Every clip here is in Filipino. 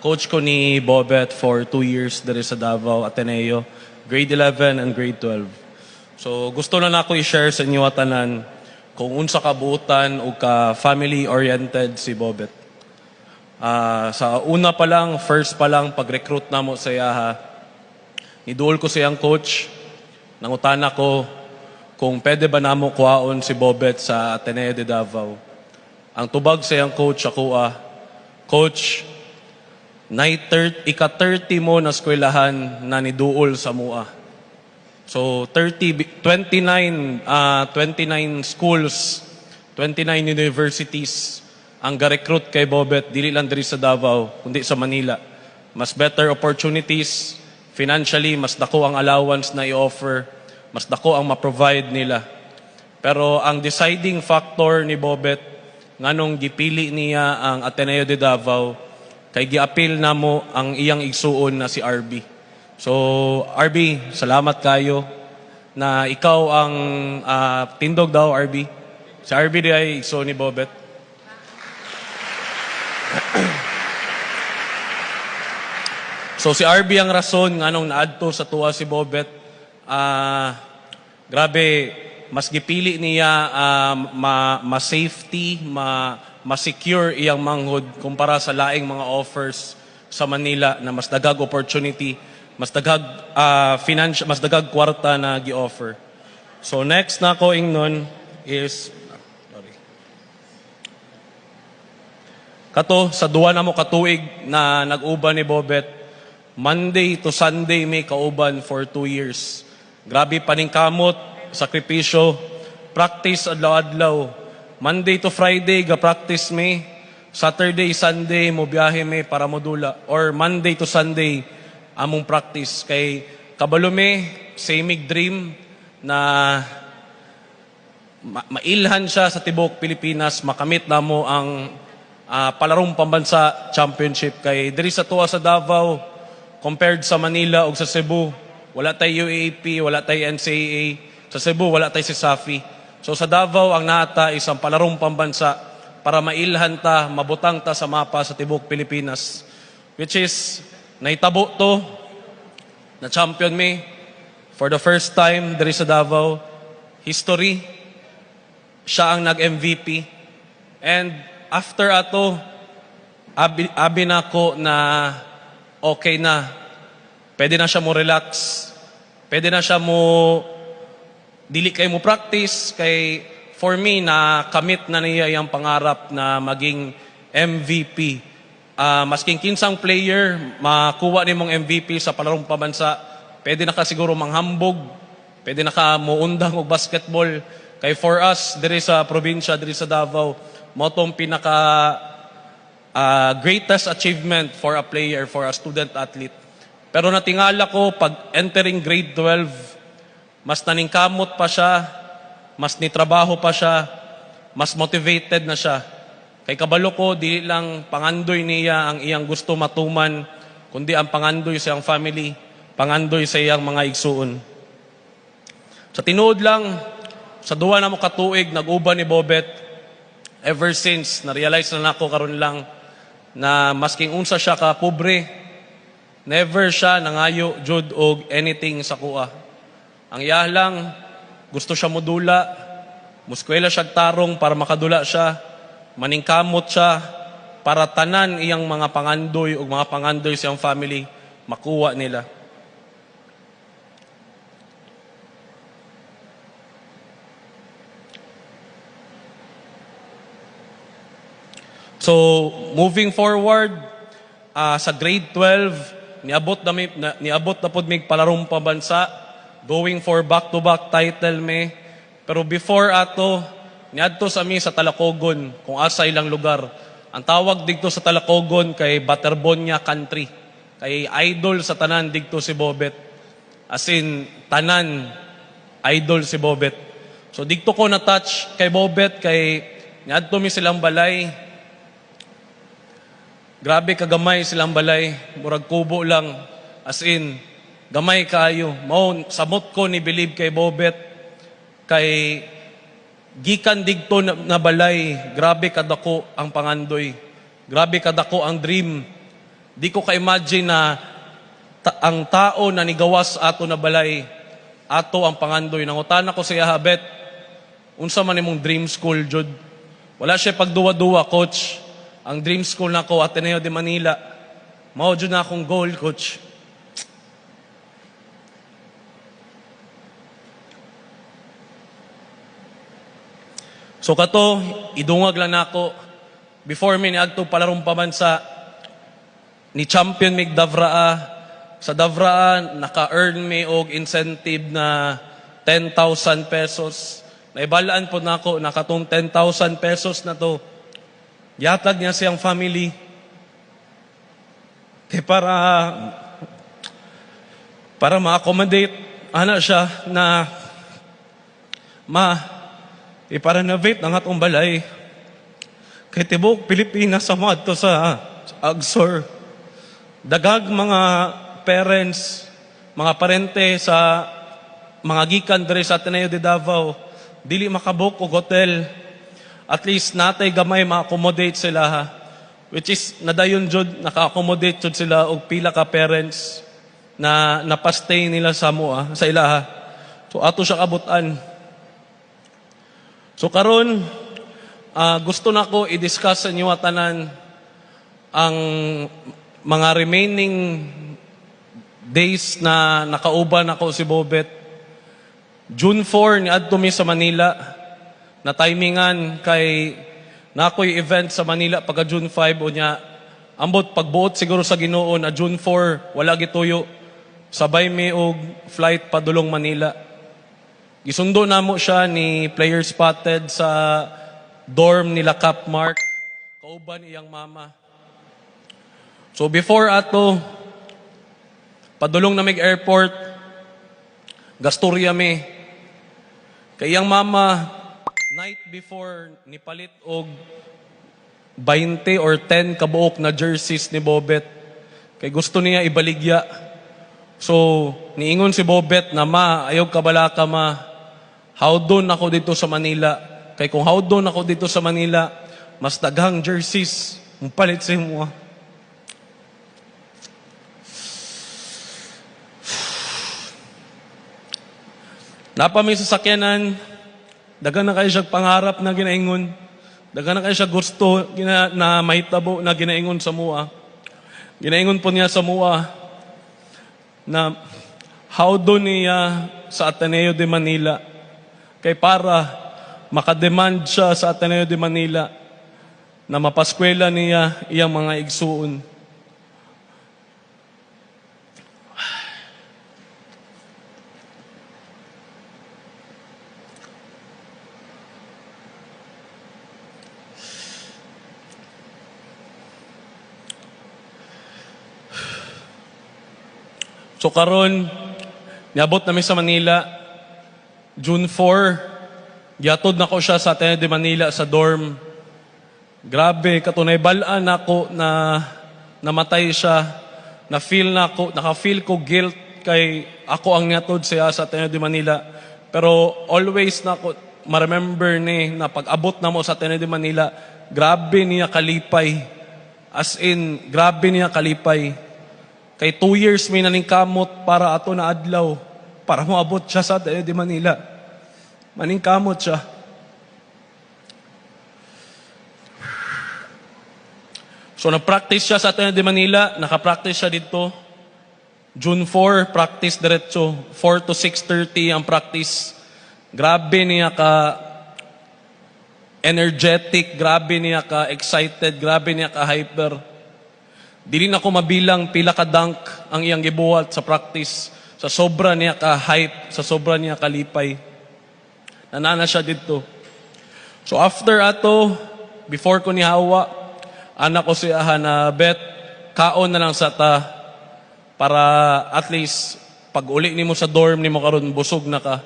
Coach ko ni Bobet for 2 years diri sa Davao Ateneo, grade 11 and grade 12. So gusto na nako i-share sa inyo tanan kung unsa ka buutan o ka family-oriented si Bobet. Sa una pa lang, first pa lang, pag-recruit na mo sa iyaha, niduol ko siyang coach, nangutana ko kung pwede ba namo kuhaon si Bobet sa Ateneo de Davao. Ang tubag siyang coach ako, Coach, ika-30 mo na eskwelahan na niduol sa mua. So 29 schools, 29 universities ang ga-recruit kay Bobet, dili lang diri sa Davao, kundi sa Manila. Mas better opportunities, financially, mas dako ang allowance na i-offer, mas dako ang ma-provide nila. Pero ang deciding factor ni Bobet, nganong gipili niya ang Ateneo de Davao, kay giapil na mo ang iyang igsuon na si RB. So, RB, salamat kayo na ikaw ang tindog daw, RB. Si RB di ay igsuon ni Bobet. So si RB ang rason nganong naadto sa tuwa si Bobet. Grabe, mas gipili niya ma-safety, ma-secure iyang manghod kumpara sa laing mga offers sa Manila na mas dagag opportunity, mas dagag financial, mas dagag kwarta na gi-offer. So next na ko ingnon is kato sa duwa na mo katuig na nag-uban ni Bobet, Monday to Sunday may kauban for 2 years. Grabe paningkamot, sakripisyo, practice adlaw-adlaw. Monday to Friday ga-practice may, Saturday, Sunday mo biyahe may para modula, or Monday to Sunday among practice. Kay kabalo may samig dream na mailhan siya sa tibok Pilipinas, makamit na mo ang palarong pambansa championship. Kay diri sa tuwa sa Davao, compared sa Manila o sa Cebu, wala tay UAAP, wala tay NCAA. Sa Cebu, wala tay si Safi. So sa Davao, ang nata isang palarong pambansa para mailhan ta, mabutang ta sa mapa sa tibok Pilipinas. Which is, naitabo to, na champion me for the first time diri sa Davao. History, siya ang nag-MVP. And after ato, abi na ko na okay na. Pwede na siya mo relax. Pwede na siya mo dili kay mo practice. Kay for me, na kamit na niya yung pangarap na maging MVP. Masking kinsang player, makuha ni mong MVP sa palarong pabansa, pwede na ka siguro manghambog. Pwede na ka muundang og basketball. Kay for us, diri sa probinsya, diri sa Davao, mo tong pinaka greatest achievement for a player, for a student athlete. Pero natingala ko, pag entering grade 12, mas naningkamot pa siya, mas nitrabaho pa siya, mas motivated na siya. Kay kabalo ko, di lang pangandoy niya ang iyang gusto matuman, kundi ang pangandoy sa iyang family, pangandoy sa iyang mga igsuon. Sa tinuod lang, sa duwa na mo katuig, nag-uban ni Bobet, ever since, na-realize na nako karon lang na masking unsa siya ka pobre, never siya nangayo jud og anything sa kuha. Ang iya lang, gusto siya modula, muskwela siya tarong para makadula siya, maningkamot siya para tanan iyang mga pangandoy o mga pangandoy sa iyang family makuha nila. So, moving forward, sa grade 12, niabot na pod mig palarong pambansa, going for back-to-back title me. Pero before ato, niadto sa mi sa Talacogon, kung asa ilang lugar. Ang tawag dito sa Talacogon kay Baterbonia Country. Kay idol sa tanan dito si Bobet. As in, tanan, idol si Bobet. So dito ko na-touch kay Bobet, kay niadto mi silang balay. Grabe kagamay silang balay, murag kubo lang, as in, gamay kayo. Mao samot ko ni believe kay Bobet, kay gikan digto na balay, grabe kadako ang pangandoy, grabe kadako ang dream Di ko ka-imagine na ang tao na nigawas ato na balay, ato ang pangandoy. Nangutana ko siya, habet, unsa man imong dream school, Jud? Wala siya pagduwa-duwa, coach. Ang dream school na ko, Ateneo de Manila. Mao Jud na akong goal, coach. So kato, idungag lang nako. Before mi niadto palarong pamansa, ni champion mig Davraa. Sa Davraa, naka-earn mi og incentive na 10,000 pesos. Naibalaan po nako, nakatong 10,000 pesos na to. Yatag niya siyang family. Para ma-accommodate, ana siya na i-renovate ang atong balay. Kay tibok Pilipinas sa to sa Agsor. Dagag mga parents, mga parente sa mga gikan diri sa Ateneo de Davao, dili makabuk og hotel. At least natay gamay ma-accommodate sila ha. Which is nadayon jud naka-accommodate jud sila og pila ka parents na napastay nila sa mua sa ilaha. So ato siya kabutan. So karon gusto nako i-discuss sa inyo tanan ang mga remaining days na nakauban ako si Bobet. June 4 niadto mi sa Manila na timingan kay nakoy event sa Manila pagka June 5 unya ambot pagbuot siguro sa Ginoo na June 4 wala gituyo sabay mi og flight padulong Manila. Gisundo namo siya ni Player Spotted sa dorm nila Cap Mark kauban iyang mama. So before ato padulong na mig airport, gastorya mi. Kay iyang mama, night before, nipalit og 20 or 10 kabuok na jerseys ni Bobet. Kay gusto niya ibaligya. So, niingon si Bobet na, ayaw kabalaka howdon ako dito sa Manila. Kay kung howdon ako dito sa Manila, mas daghang jerseys. Mumpalit sa mo. Napami sa sakyanan, dagan na kayo siya pangarap na ginaingon. Dagan na kayo siya gusto na mahitabo na ginaingon sa mua. Ginaingon po niya sa mua na how do niya sa Ateneo de Manila. Kay para makademand siya sa Ateneo de Manila na mapaskwela niya iyang mga igsuon. So karon niabot namin sa Manila June 4. Giatod na ko siya sa Ateneo de Manila sa dorm. Grabe, katunay balaan ako na namatay siya. Naka-feel ko guilt kay ako ang niatod siya sa Ateneo de Manila. Pero always na ako ma-remember ni na pag-abot na mo sa Ateneo de Manila, grabe niya kalipay. As in, grabe niya kalipay. Kay 2 years may naningkamot para ato na adlaw para moabot siya sa Ateneo de Manila. Maningkamot siya. So nag-practice siya sa Ateneo de Manila, naka-practice siya dito. June 4, practice diretso. 4 to 6:30 ang practice. Grabe niya ka energetic, grabe niya ka excited, grabe niya ka hyper. Dili na ko mabilang pila ka dunk ang iyang gibuhat sa practice. Sa sobra niya ka hype, sa sobra niya ka lipay. Nanana siya dito. So after ato, before ko ni hawa, anak ko siya na bet, kaon na lang sa ta para at least pag uli nimo sa dorm nimo karon busog na ka.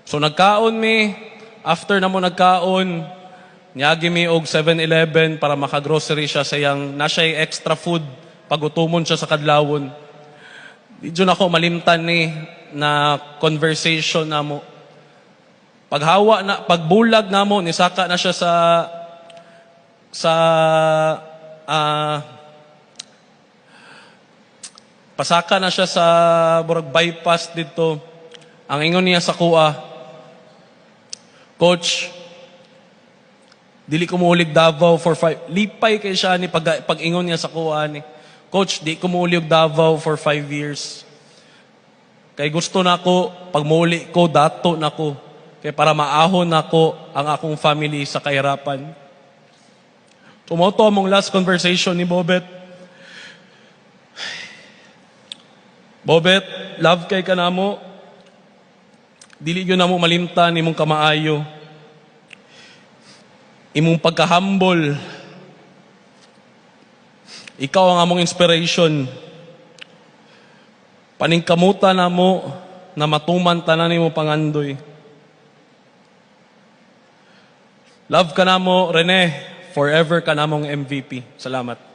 So nagkaon mi, after na mo nagkaon, niyagi mi og 7-Eleven para makagrocery siya sa iyang nasay extra food pagutumon siya sa kadlawon. Di dyan ako malimtan ni na conversation na mo. Paghawa na, pagbulag na mo, nisaka na siya Pasaka na siya sa burag bypass dito. Ang ingon niya sa kuha, Coach, dili ko muulig Davao for 5. Lipay kay siya ni pag ingon niya sa kuha ni, Coach, di ko muulig Davao for 5 years. Kay gusto na ko, pag muuli ko, dato na ko. Kay para maahon na ko ang akong family sa kahirapan. Tumoto among last conversation ni Bobet. Bobet, love kay ka na mo. Dili yun na mo malimtan, imong kamaayo. Imong pagka-humble. Ikaw ang among inspiration. Paningkamuta na mo na matuman tanan nimo pangandoy. Love ka na mo, Rene. Forever ka na mong MVP. Salamat.